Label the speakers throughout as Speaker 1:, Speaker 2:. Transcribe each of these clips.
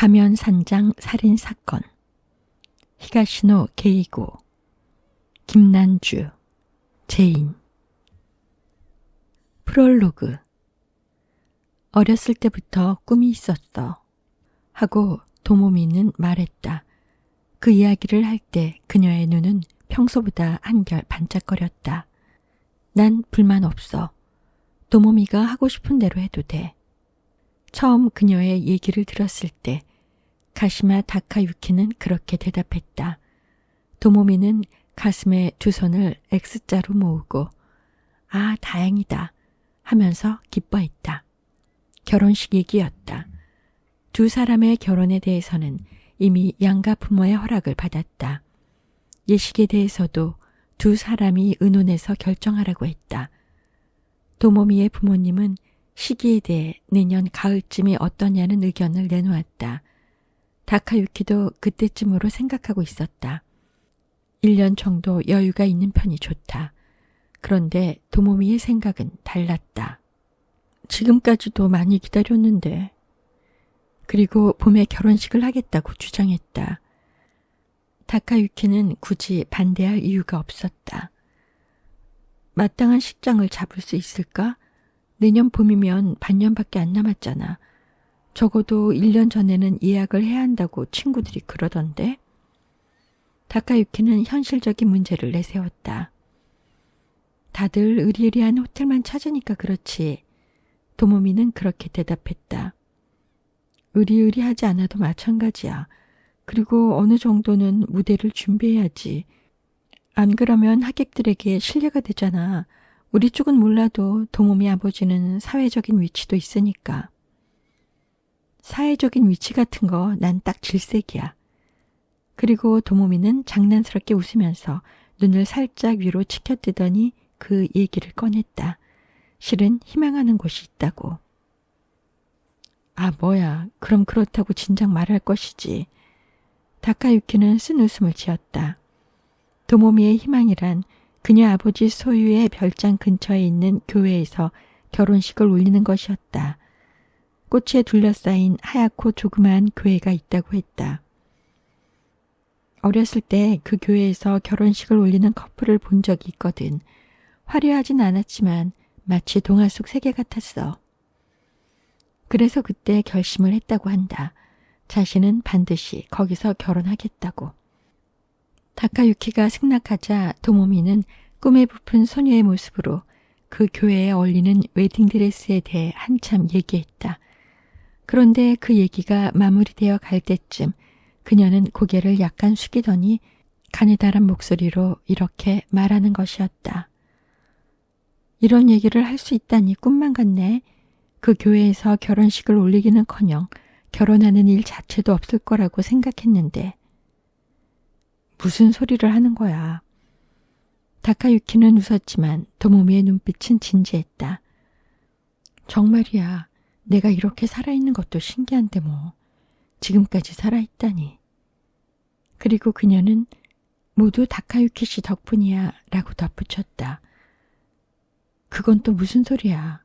Speaker 1: 가면산장 살인사건, 히가시노 게이고, 김난주, 제인. 프롤로그. 어렸을 때부터 꿈이 있었어 하고 도모미는 말했다. 그 이야기를 할 때 그녀의 눈은 평소보다 한결 반짝거렸다. 난 불만 없어. 도모미가 하고 싶은 대로 해도 돼. 처음 그녀의 얘기를 들었을 때 가시마 다카유키는 그렇게 대답했다. 도모미는 가슴에 두 손을 X자로 모으고 아, 다행이다 하면서 기뻐했다. 결혼식 얘기였다. 두 사람의 결혼에 대해서는 이미 양가 부모의 허락을 받았다. 예식에 대해서도 두 사람이 의논해서 결정하라고 했다. 도모미의 부모님은 시기에 대해 내년 가을쯤이 어떠냐는 의견을 내놓았다. 다카유키도 그때쯤으로 생각하고 있었다. 1년 정도 여유가 있는 편이 좋다. 그런데 도모미의 생각은 달랐다. 지금까지도 많이 기다렸는데. 그리고 봄에 결혼식을 하겠다고 주장했다. 다카유키는 굳이 반대할 이유가 없었다. 마땅한 식장을 잡을 수 있을까? 내년 봄이면 반년밖에 안 남았잖아. 적어도 1년 전에는 예약을 해야 한다고 친구들이 그러던데. 다카유키는 현실적인 문제를 내세웠다. 다들 의리의리한 호텔만 찾으니까 그렇지. 도모미는 그렇게 대답했다. 의리의리하지 않아도 마찬가지야. 그리고 어느 정도는 무대를 준비해야지. 안 그러면 하객들에게 실례가 되잖아. 우리 쪽은 몰라도 도모미 아버지는 사회적인 위치도 있으니까. 사회적인 위치 같은 거 난 딱 질색이야. 그리고 도모미는 장난스럽게 웃으면서 눈을 살짝 위로 치켜뜨더니 그 얘기를 꺼냈다. 실은 희망하는 곳이 있다고. 아, 뭐야. 그럼 그렇다고 진작 말할 것이지. 다카유키는 쓴 웃음을 지었다. 도모미의 희망이란 그녀 아버지 소유의 별장 근처에 있는 교회에서 결혼식을 올리는 것이었다. 꽃에 둘러싸인 하얗고 조그마한 교회가 있다고 했다. 어렸을 때 그 교회에서 결혼식을 올리는 커플을 본 적이 있거든. 화려하진 않았지만 마치 동화 속 세계 같았어. 그래서 그때 결심을 했다고 한다. 자신은 반드시 거기서 결혼하겠다고. 다카유키가 승낙하자 도모미는 꿈에 부푼 소녀의 모습으로 그 교회에 어울리는 웨딩드레스에 대해 한참 얘기했다. 그런데 그 얘기가 마무리되어 갈 때쯤 그녀는 고개를 약간 숙이더니 가느다란 목소리로 이렇게 말하는 것이었다. 이런 얘기를 할 수 있다니 꿈만 같네. 그 교회에서 결혼식을 올리기는커녕 결혼하는 일 자체도 없을 거라고 생각했는데. 무슨 소리를 하는 거야. 다카유키는 웃었지만 도모미의 눈빛은 진지했다. 정말이야. 내가 이렇게 살아있는 것도 신기한데 뭐. 지금까지 살아있다니. 그리고 그녀는 모두 다카유키 씨 덕분이야 라고 덧붙였다. 그건 또 무슨 소리야.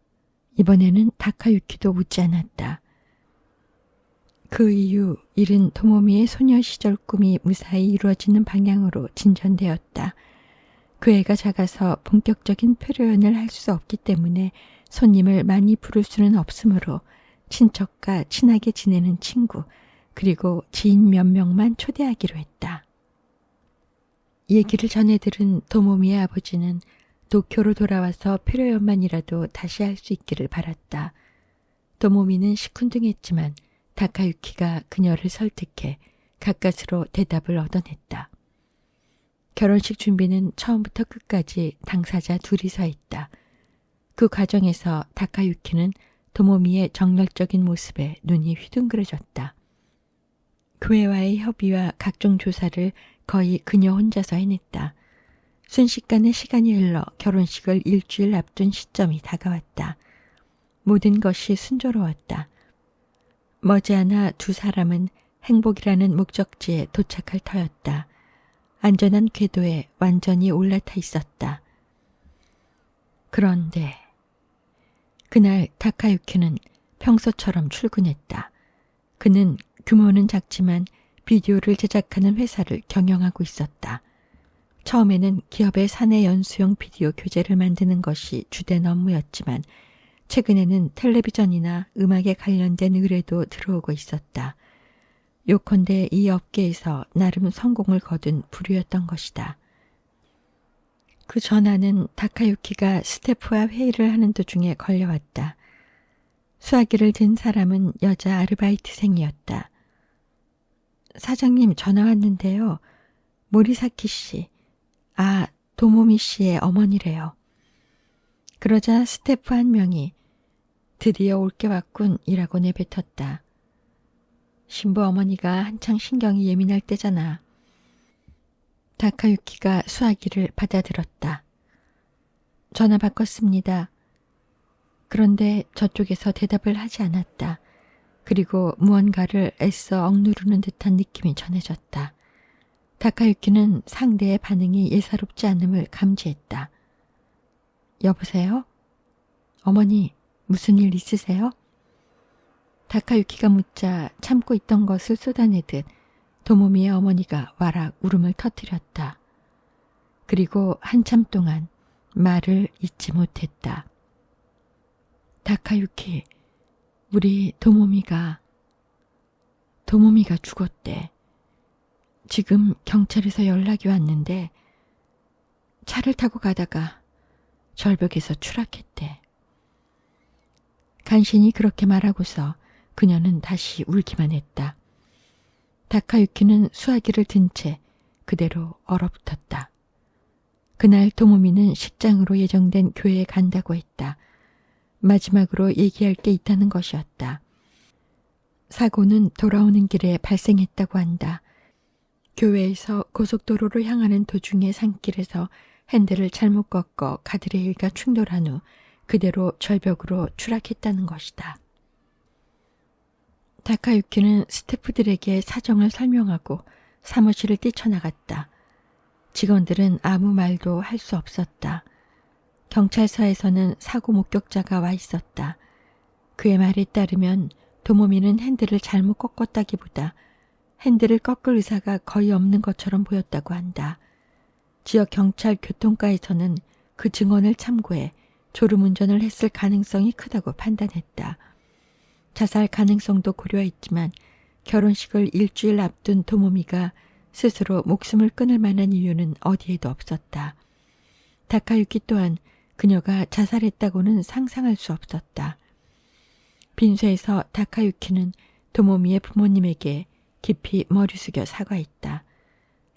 Speaker 1: 이번에는 다카유키도 웃지 않았다. 그 이후 일은 도모미의 소녀 시절 꿈이 무사히 이루어지는 방향으로 진전되었다. 그 애가 작아서 본격적인 표현을 할 수 없기 때문에 손님을 많이 부를 수는 없으므로 친척과 친하게 지내는 친구 그리고 지인 몇 명만 초대하기로 했다. 얘기를 전해 들은 도모미의 아버지는 도쿄로 돌아와서 표현만이라도 다시 할 수 있기를 바랐다. 도모미는 시큰둥했지만 다카유키가 그녀를 설득해 가까스로 대답을 얻어냈다. 결혼식 준비는 처음부터 끝까지 당사자 둘이서 했다. 그 과정에서 다카유키는 도모미의 정열적인 모습에 눈이 휘둥그레졌다. 교회와의 협의와 각종 조사를 거의 그녀 혼자서 해냈다. 순식간에 시간이 흘러 결혼식을 일주일 앞둔 시점이 다가왔다. 모든 것이 순조로웠다. 머지않아 두 사람은 행복이라는 목적지에 도착할 터였다. 안전한 궤도에 완전히 올라타 있었다. 그런데 그날 다카유키는 평소처럼 출근했다. 그는 규모는 작지만 비디오를 제작하는 회사를 경영하고 있었다. 처음에는 기업의 사내 연수용 비디오 교재를 만드는 것이 주된 업무였지만 최근에는 텔레비전이나 음악에 관련된 의뢰도 들어오고 있었다. 요컨대 이 업계에서 나름 성공을 거둔 부류였던 것이다. 그 전화는 다카유키가 스태프와 회의를 하는 도중에 걸려왔다. 수화기를 든 사람은 여자 아르바이트생이었다. 사장님 전화 왔는데요. 모리사키 씨, 도모미 씨의 어머니래요. 그러자 스태프 한 명이 드디어 올 게 왔군 이라고 내뱉었다. 신부 어머니가 한창 신경이 예민할 때잖아. 다카유키가 수화기를 받아들었다. 전화 바꿨습니다. 그런데 저쪽에서 대답을 하지 않았다. 그리고 무언가를 애써 억누르는 듯한 느낌이 전해졌다. 다카유키는 상대의 반응이 예사롭지 않음을 감지했다. 여보세요? 어머니, 무슨 일 있으세요? 다카유키가 묻자 참고 있던 것을 쏟아내듯 도모미의 어머니가 와락 울음을 터뜨렸다. 그리고 한참 동안 말을 잇지 못했다. 다카유키, 우리 도모미가 죽었대. 지금 경찰에서 연락이 왔는데 차를 타고 가다가 절벽에서 추락했대. 간신히 그렇게 말하고서 그녀는 다시 울기만 했다. 다카유키는 수화기를 든 채 그대로 얼어붙었다. 그날 도모미는 식장으로 예정된 교회에 간다고 했다. 마지막으로 얘기할 게 있다는 것이었다. 사고는 돌아오는 길에 발생했다고 한다. 교회에서 고속도로로 향하는 도중에 산길에서 핸들을 잘못 꺾어 가드레일과 충돌한 후 그대로 절벽으로 추락했다는 것이다. 다카유키는 스태프들에게 사정을 설명하고 사무실을 뛰쳐나갔다. 직원들은 아무 말도 할 수 없었다. 경찰서에서는 사고 목격자가 와 있었다. 그의 말에 따르면 도모미는 핸들을 잘못 꺾었다기보다 핸들을 꺾을 의사가 거의 없는 것처럼 보였다고 한다. 지역 경찰 교통과에서는 그 증언을 참고해 졸음운전을 했을 가능성이 크다고 판단했다. 자살 가능성도 고려했지만 결혼식을 일주일 앞둔 도모미가 스스로 목숨을 끊을 만한 이유는 어디에도 없었다. 다카유키 또한 그녀가 자살했다고는 상상할 수 없었다. 빈소에서 다카유키는 도모미의 부모님에게 깊이 머리 숙여 사과했다.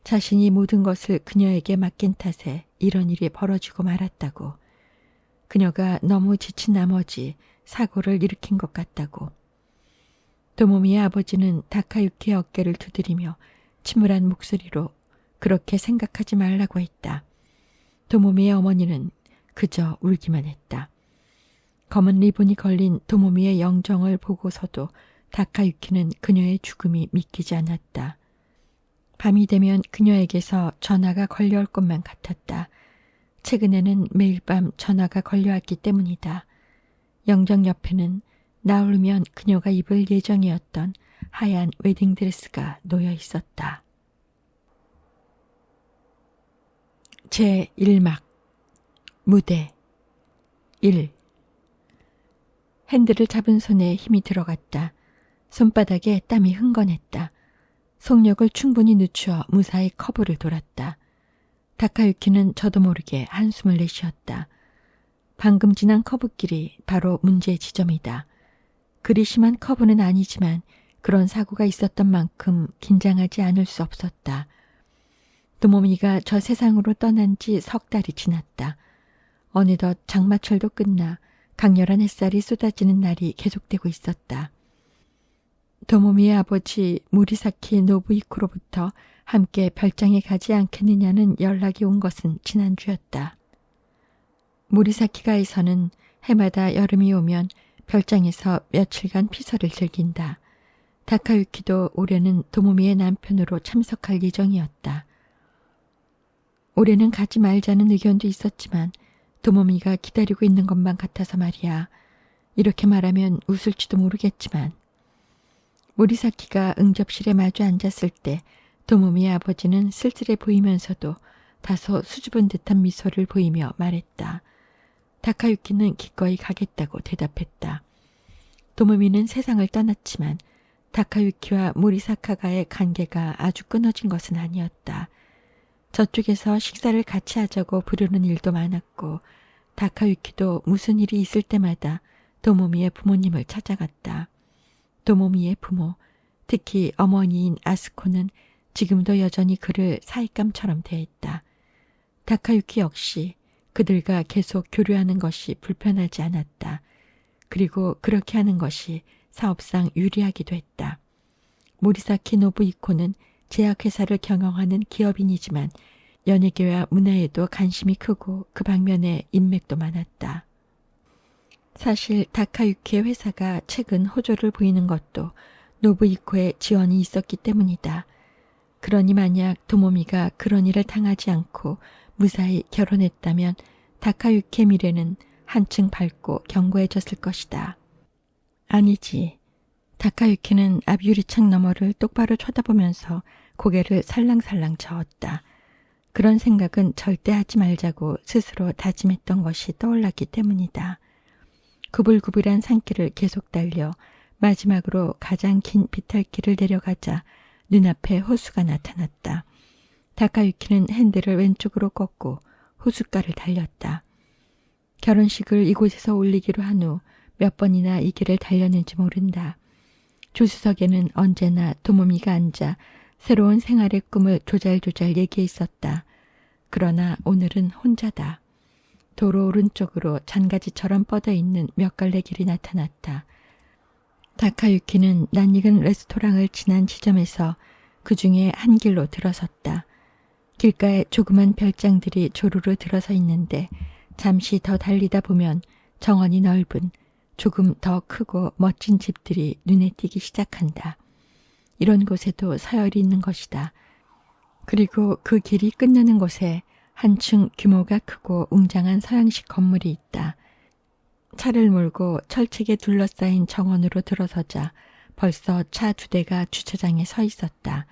Speaker 1: 자신이 모든 것을 그녀에게 맡긴 탓에 이런 일이 벌어지고 말았다고. 그녀가 너무 지친 나머지 사고를 일으킨 것 같다고. 도모미의 아버지는 다카유키의 어깨를 두드리며 침울한 목소리로 그렇게 생각하지 말라고 했다. 도모미의 어머니는 그저 울기만 했다. 검은 리본이 걸린 도모미의 영정을 보고서도 다카유키는 그녀의 죽음이 믿기지 않았다. 밤이 되면 그녀에게서 전화가 걸려올 것만 같았다. 최근에는 매일 밤 전화가 걸려왔기 때문이다. 영정 옆에는 나오면 그녀가 입을 예정이었던 하얀 웨딩드레스가 놓여 있었다. 제1막 무대 1 핸들을 잡은 손에 힘이 들어갔다. 손바닥에 땀이 흥건했다. 속력을 충분히 늦추어 무사히 커브를 돌았다. 다카유키는 저도 모르게 한숨을 내쉬었다. 방금 지난 커브길이 바로 문제의 지점이다. 그리 심한 커브는 아니지만 그런 사고가 있었던 만큼 긴장하지 않을 수 없었다. 도모미가 저 세상으로 떠난 지 석 달이 지났다. 어느덧 장마철도 끝나 강렬한 햇살이 쏟아지는 날이 계속되고 있었다. 도모미의 아버지 모리사키 노부이코로부터 함께 별장에 가지 않겠느냐는 연락이 온 것은 지난주였다. 모리사키가에서는 해마다 여름이 오면 별장에서 며칠간 피서를 즐긴다. 다카유키도 올해는 도모미의 남편으로 참석할 예정이었다. 올해는 가지 말자는 의견도 있었지만 도모미가 기다리고 있는 것만 같아서 말이야. 이렇게 말하면 웃을지도 모르겠지만 모리사키가 응접실에 마주 앉았을 때 도모미의 아버지는 쓸쓸해 보이면서도 다소 수줍은 듯한 미소를 보이며 말했다. 다카유키는 기꺼이 가겠다고 대답했다. 도모미는 세상을 떠났지만 다카유키와 모리사카가의 관계가 아주 끊어진 것은 아니었다. 저쪽에서 식사를 같이 하자고 부르는 일도 많았고 다카유키도 무슨 일이 있을 때마다 도모미의 부모님을 찾아갔다. 도모미의 부모, 특히 어머니인 아스코는 지금도 여전히 그를 사익감처럼 대했다. 다카유키 역시 그들과 계속 교류하는 것이 불편하지 않았다. 그리고 그렇게 하는 것이 사업상 유리하기도 했다. 모리사키 노부이코는 제약회사를 경영하는 기업인이지만 연예계와 문화에도 관심이 크고 그 방면에 인맥도 많았다. 사실 다카유키의 회사가 최근 호조를 보이는 것도 노부이코의 지원이 있었기 때문이다. 그러니 만약 도모미가 그런 일을 당하지 않고 무사히 결혼했다면 다카유키의 미래는 한층 밝고 견고해졌을 것이다. 아니지. 다카유키는 앞 유리창 너머를 똑바로 쳐다보면서 고개를 살랑살랑 저었다. 그런 생각은 절대 하지 말자고 스스로 다짐했던 것이 떠올랐기 때문이다. 구불구불한 산길을 계속 달려 마지막으로 가장 긴 비탈길을 내려가자 눈앞에 호수가 나타났다. 다카유키는 핸들을 왼쪽으로 꺾고 호숫가를 달렸다. 결혼식을 이곳에서 올리기로 한 후 몇 번이나 이 길을 달렸는지 모른다. 조수석에는 언제나 도모미가 앉아 새로운 생활의 꿈을 조잘조잘 얘기해 있었다. 그러나 오늘은 혼자다. 도로 오른쪽으로 잔가지처럼 뻗어있는 몇 갈래 길이 나타났다. 다카유키는 낯익은 레스토랑을 지난 지점에서 그 중에 한 길로 들어섰다. 길가에 조그만 별장들이 조르르 들어서 있는데 잠시 더 달리다 보면 정원이 넓은 조금 더 크고 멋진 집들이 눈에 띄기 시작한다. 이런 곳에도 서열이 있는 것이다. 그리고 그 길이 끝나는 곳에 한층 규모가 크고 웅장한 서양식 건물이 있다. 차를 몰고 철책에 둘러싸인 정원으로 들어서자 벌써 차 2대가 주차장에 서 있었다.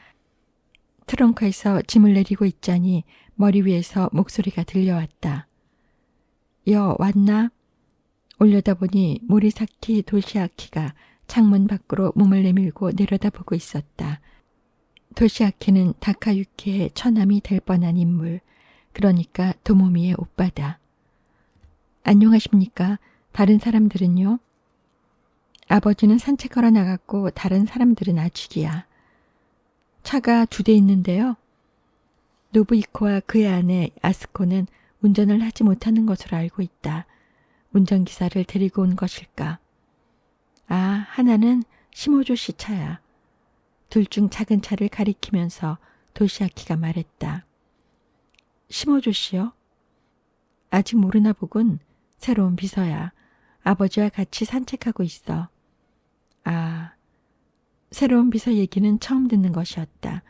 Speaker 1: 트렁크에서 짐을 내리고 있자니 머리 위에서 목소리가 들려왔다. 여 왔나? 올려다보니 모리사키 도시아키가 창문 밖으로 몸을 내밀고 내려다보고 있었다. 도시아키는 다카유키의 처남이 될 뻔한 인물, 그러니까 도모미의 오빠다. 안녕하십니까? 다른 사람들은요? 아버지는 산책하러 나갔고 다른 사람들은 아직이야. 차가 2대 있는데요. 노부이코와 그의 아내 아스코는 운전을 하지 못하는 것으로 알고 있다. 운전기사를 데리고 온 것일까? 아, 하나는 시모조 씨 차야. 둘 중 작은 차를 가리키면서 도시아키가 말했다. 시모조 씨요? 아직 모르나 보군. 새로운 비서야. 아버지와 같이 산책하고 있어. 아, 새로운 비서 얘기는 처음 듣는 것이었다.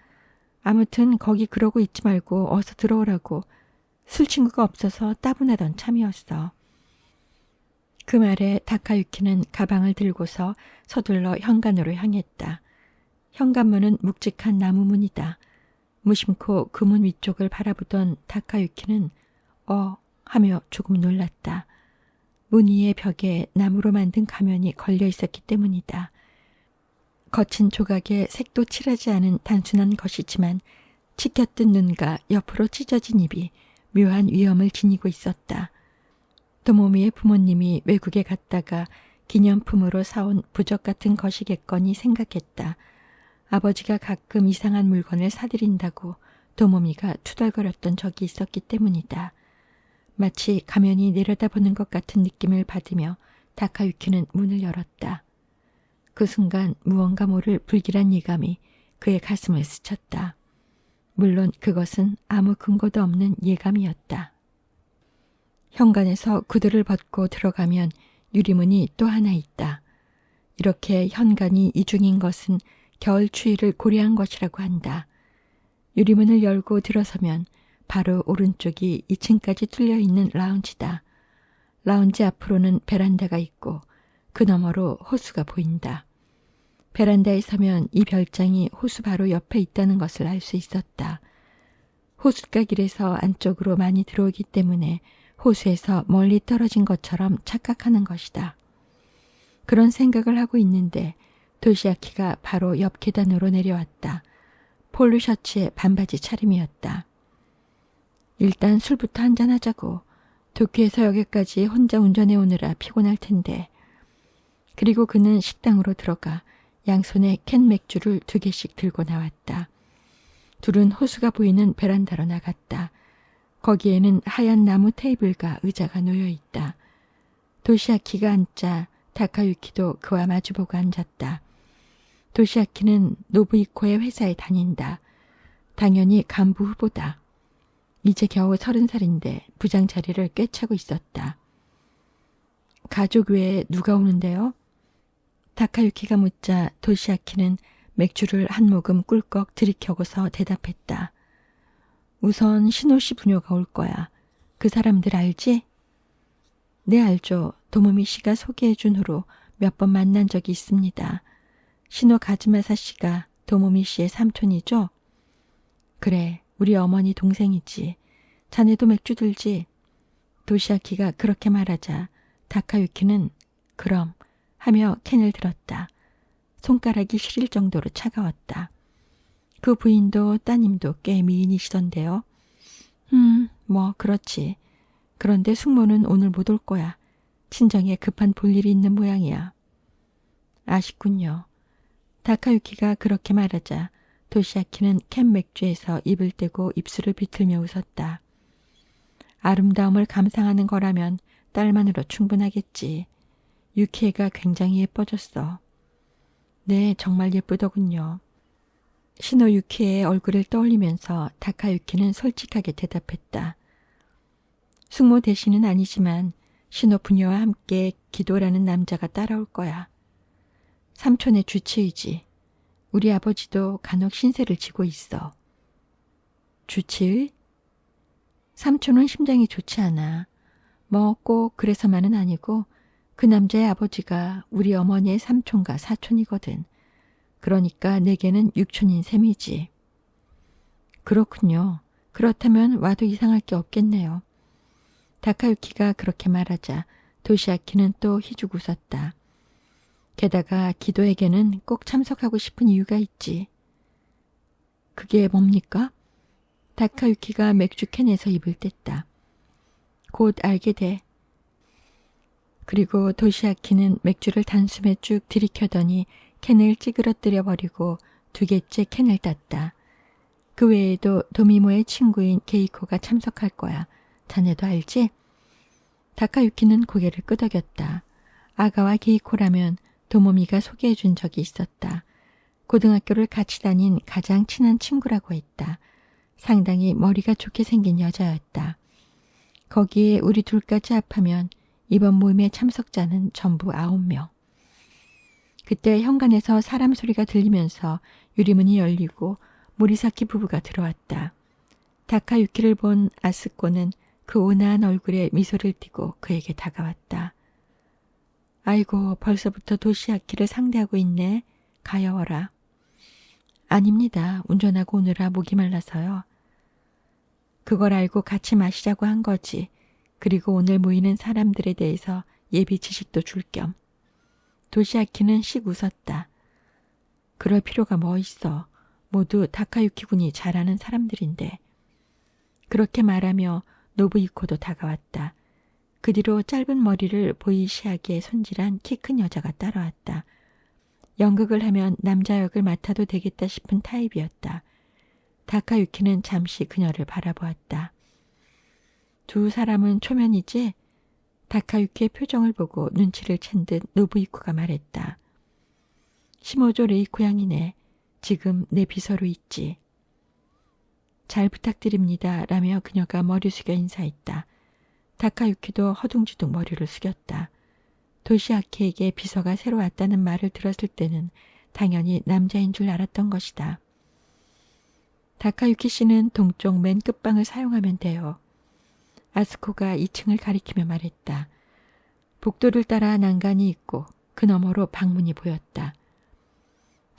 Speaker 1: 아무튼 거기 그러고 있지 말고 어서 들어오라고. 술 친구가 없어서 따분하던 참이었어. 그 말에 다카유키는 가방을 들고서 서둘러 현관으로 향했다. 현관문은 묵직한 나무문이다. 무심코 그 문 위쪽을 바라보던 다카유키는 하며 조금 놀랐다. 문 위의 벽에 나무로 만든 가면이 걸려 있었기 때문이다. 거친 조각에 색도 칠하지 않은 단순한 것이지만 치켜뜬 눈과 옆으로 찢어진 입이 묘한 위험을 지니고 있었다. 도모미의 부모님이 외국에 갔다가 기념품으로 사온 부적 같은 것이겠거니 생각했다. 아버지가 가끔 이상한 물건을 사들인다고 도모미가 투덜거렸던 적이 있었기 때문이다. 마치 가면이 내려다보는 것 같은 느낌을 받으며 다카유키는 문을 열었다. 그 순간 무언가 모를 불길한 예감이 그의 가슴을 스쳤다. 물론 그것은 아무 근거도 없는 예감이었다. 현관에서 구두를 벗고 들어가면 유리문이 또 하나 있다. 이렇게 현관이 이중인 것은 겨울 추위를 고려한 것이라고 한다. 유리문을 열고 들어서면 바로 오른쪽이 2층까지 뚫려 있는 라운지다. 라운지 앞으로는 베란다가 있고 그 너머로 호수가 보인다. 베란다에 서면 이 별장이 호수 바로 옆에 있다는 것을 알 수 있었다. 호숫가 길에서 안쪽으로 많이 들어오기 때문에 호수에서 멀리 떨어진 것처럼 착각하는 것이다. 그런 생각을 하고 있는데 도시아키가 바로 옆 계단으로 내려왔다. 폴로 셔츠에 반바지 차림이었다. 일단 술부터 한잔하자고. 도쿄에서 여기까지 혼자 운전해 오느라 피곤할 텐데. 그리고 그는 식당으로 들어가 양손에 캔 맥주를 2개씩 들고 나왔다. 둘은 호수가 보이는 베란다로 나갔다. 거기에는 하얀 나무 테이블과 의자가 놓여 있다. 도시아키가 앉자 다카유키도 그와 마주보고 앉았다. 도시아키는 노부이코의 회사에 다닌다. 당연히 간부 후보다. 이제 겨우 30살인데 부장 자리를 꿰차고 있었다. 가족 외에 누가 오는데요? 다카유키가 묻자 도시아키는 맥주를 한 모금 꿀꺽 들이켜고서 대답했다. 우선 신호씨 부녀가 올 거야. 그 사람들 알지? 네, 알죠. 도모미 씨가 소개해준 후로 몇 번 만난 적이 있습니다. 신호 가즈마사 씨가 도모미 씨의 삼촌이죠? 그래, 우리 어머니 동생이지. 자네도 맥주 들지? 도시아키가 그렇게 말하자 다카유키는 그럼 하며 캔을 들었다. 손가락이 시릴 정도로 차가웠다. 그 부인도 따님도 꽤 미인이시던데요. 뭐 그렇지. 그런데 숙모는 오늘 못 올 거야. 친정에 급한 볼일이 있는 모양이야. 아쉽군요. 다카유키가 그렇게 말하자 도시아키는 캔 맥주에서 입을 떼고 입술을 비틀며 웃었다. 아름다움을 감상하는 거라면 딸만으로 충분하겠지. 유키에가 굉장히 예뻐졌어. 네, 정말 예쁘더군요. 신호 유키의 얼굴을 떠올리면서 다카유키는 솔직하게 대답했다. 숙모 대신은 아니지만 신호 부녀와 함께 기도라는 남자가 따라올 거야. 삼촌의 주치의지. 우리 아버지도 간혹 신세를 지고 있어. 주치의? 삼촌은 심장이 좋지 않아. 뭐 꼭 그래서만은 아니고 그 남자의 아버지가 우리 어머니의 삼촌과 사촌이거든. 그러니까 내게는 육촌인 셈이지. 그렇군요. 그렇다면 와도 이상할 게 없겠네요. 다카유키가 그렇게 말하자 도시아키는 또 희죽 웃었다. 게다가 기도에게는 꼭 참석하고 싶은 이유가 있지. 그게 뭡니까? 다카유키가 맥주 캔에서 입을 뗐다. 곧 알게 돼. 그리고 도시아키는 맥주를 단숨에 쭉 들이켜더니 캔을 찌그러뜨려 버리고 2개째 캔을 땄다. 그 외에도 도미모의 친구인 게이코가 참석할 거야. 자네도 알지? 다카유키는 고개를 끄덕였다. 아가와 게이코라면 도모미가 소개해준 적이 있었다. 고등학교를 같이 다닌 가장 친한 친구라고 했다. 상당히 머리가 좋게 생긴 여자였다. 거기에 우리 둘까지 합하면 이번 모임의 참석자는 전부 9명. 그때 현관에서 사람 소리가 들리면서 유리문이 열리고 모리사키 부부가 들어왔다. 다카유키를 본 아스코는 그 온화한 얼굴에 미소를 띠고 그에게 다가왔다. 아이고, 벌써부터 도시아키를 상대하고 있네. 가여워라. 아닙니다. 운전하고 오느라 목이 말라서요. 그걸 알고 같이 마시자고 한 거지. 그리고 오늘 모이는 사람들에 대해서 예비 지식도 줄 겸. 도시아키는 씩 웃었다. 그럴 필요가 뭐 있어. 모두 다카유키 군이 잘 아는 사람들인데. 그렇게 말하며 노부이코도 다가왔다. 그 뒤로 짧은 머리를 보이시하게 손질한 키 큰 여자가 따라왔다. 연극을 하면 남자 역을 맡아도 되겠다 싶은 타입이었다. 다카유키는 잠시 그녀를 바라보았다. 두 사람은 초면이지? 다카유키의 표정을 보고 눈치를 챈 듯 노부이코가 말했다. 시모조 레이코 양이네. 지금 내 비서로 있지. 잘 부탁드립니다. 라며 그녀가 머리 숙여 인사했다. 다카유키도 허둥지둥 머리를 숙였다. 도시아키에게 비서가 새로 왔다는 말을 들었을 때는 당연히 남자인 줄 알았던 것이다. 다카유키 씨는 동쪽 맨 끝방을 사용하면 돼요. 아스코가 2층을 가리키며 말했다. 복도를 따라 난간이 있고 그 너머로 방문이 보였다.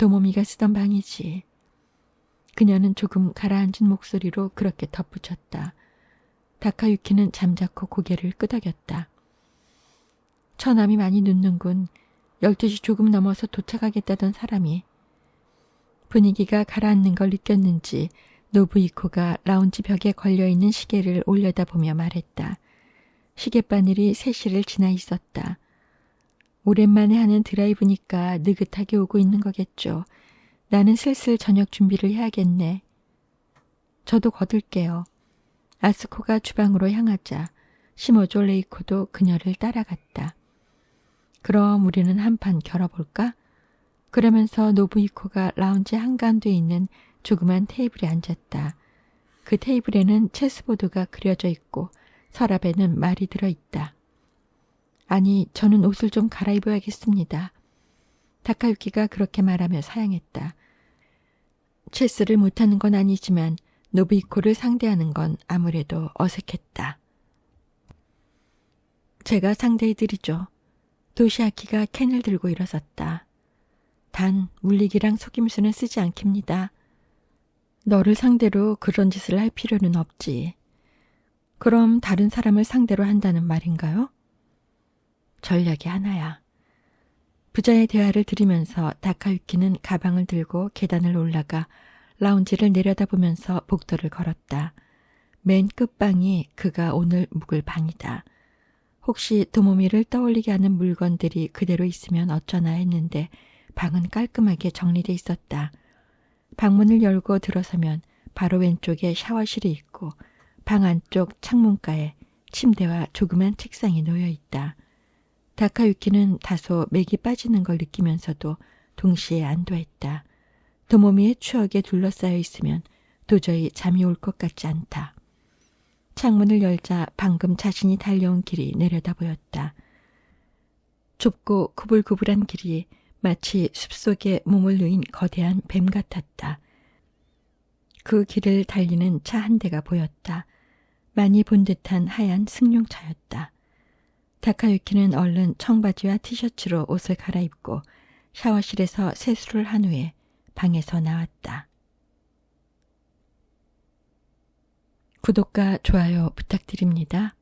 Speaker 1: 도모미가 쓰던 방이지. 그녀는 조금 가라앉은 목소리로 그렇게 덧붙였다. 다카유키는 잠자코 고개를 끄덕였다. 처남이 많이 늦는군. 12시 조금 넘어서 도착하겠다던 사람이. 분위기가 가라앉는 걸 느꼈는지 노부이코가 라운지 벽에 걸려있는 시계를 올려다보며 말했다. 시계바늘이 3시를 지나 있었다. 오랜만에 하는 드라이브니까 느긋하게 오고 있는 거겠죠. 나는 슬슬 저녁 준비를 해야겠네. 저도 거둘게요. 아스코가 주방으로 향하자 시모조 레이코도 그녀를 따라갔다. 그럼 우리는 한판 겨뤄볼까? 그러면서 노부이코가 라운지 한가운데에 있는 조그만 테이블에 앉았다. 그 테이블에는 체스보드가 그려져 있고 서랍에는 말이 들어있다. 아니, 저는 옷을 좀 갈아입어야겠습니다. 다카유키가 그렇게 말하며 사양했다. 체스를 못하는 건 아니지만 노부이코를 상대하는 건 아무래도 어색했다. 제가 상대해드리죠. 도시아키가 캔을 들고 일어섰다. 단 물리기랑 속임수는 쓰지 않겠습니다. 너를 상대로 그런 짓을 할 필요는 없지. 그럼 다른 사람을 상대로 한다는 말인가요? 전략이 하나야. 부자의 대화를 들으면서 다카유키는 가방을 들고 계단을 올라가 라운지를 내려다보면서 복도를 걸었다. 맨 끝방이 그가 오늘 묵을 방이다. 혹시 도모미를 떠올리게 하는 물건들이 그대로 있으면 어쩌나 했는데 방은 깔끔하게 정리돼 있었다. 방문을 열고 들어서면 바로 왼쪽에 샤워실이 있고 방 안쪽 창문가에 침대와 조그만 책상이 놓여 있다. 다카유키는 다소 맥이 빠지는 걸 느끼면서도 동시에 안도했다. 도모미의 추억에 둘러싸여 있으면 도저히 잠이 올 것 같지 않다. 창문을 열자 방금 자신이 달려온 길이 내려다 보였다. 좁고 구불구불한 길이 마치 숲속에 몸을 누인 거대한 뱀 같았다. 그 길을 달리는 차 한 대가 보였다. 많이 본 듯한 하얀 승용차였다. 다카유키는 얼른 청바지와 티셔츠로 옷을 갈아입고 샤워실에서 세수를 한 후에 방에서 나왔다. 구독과 좋아요 부탁드립니다.